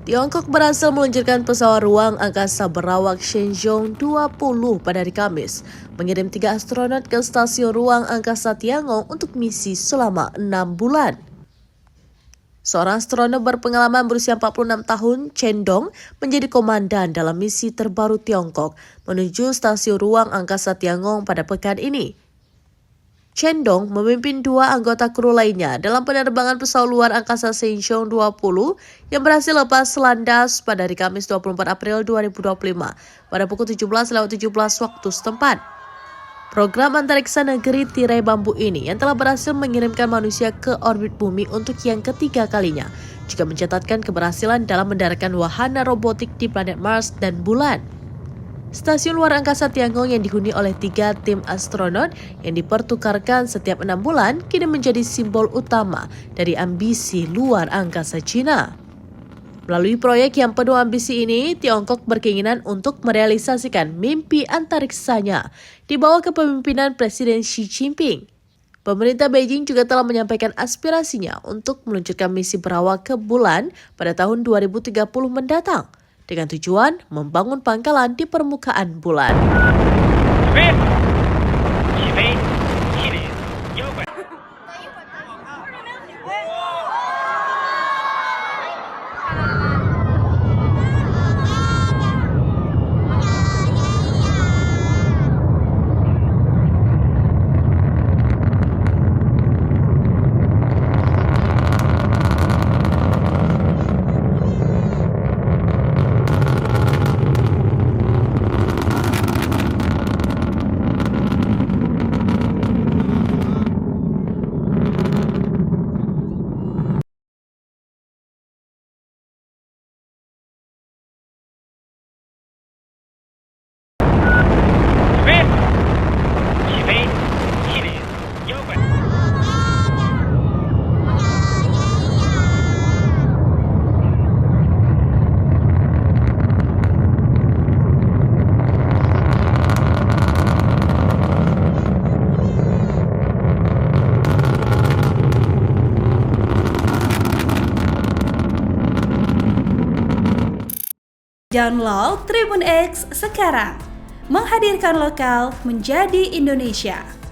Tiongkok berhasil meluncurkan pesawat ruang angkasa berawak Shenzhou 20 pada hari Kamis, mengirim 3 astronot ke stasiun ruang angkasa Tiangong untuk misi selama 6 bulan. Seorang astronot berpengalaman berusia 46 tahun, Chen Dong, menjadi komandan dalam misi terbaru Tiongkok menuju stasiun ruang angkasa Tiangong pada pekan ini. Chen Dong memimpin 2 anggota kru lainnya dalam penerbangan pesawat luar angkasa Shenzhou 20 yang berhasil lepas landas pada hari Kamis 24 April 2025 pada pukul 17:17 waktu setempat. Program antariksa negeri tirai bambu ini yang telah berhasil mengirimkan manusia ke orbit bumi untuk yang ketiga kalinya juga mencatatkan keberhasilan dalam mendaratkan wahana robotik di planet Mars dan bulan. Stasiun luar angkasa Tiangong yang dihuni oleh 3 tim astronot yang dipertukarkan setiap 6 bulan kini menjadi simbol utama dari ambisi luar angkasa Cina. Melalui proyek yang penuh ambisi ini, Tiongkok berkeinginan untuk merealisasikan mimpi antariksanya di bawah kepemimpinan Presiden Xi Jinping. Pemerintah Beijing juga telah menyampaikan aspirasinya untuk meluncurkan misi berawak ke bulan pada tahun 2030 mendatang, dengan tujuan membangun pangkalan di permukaan bulan. Download Tribun X sekarang, menghadirkan lokal menjadi Indonesia.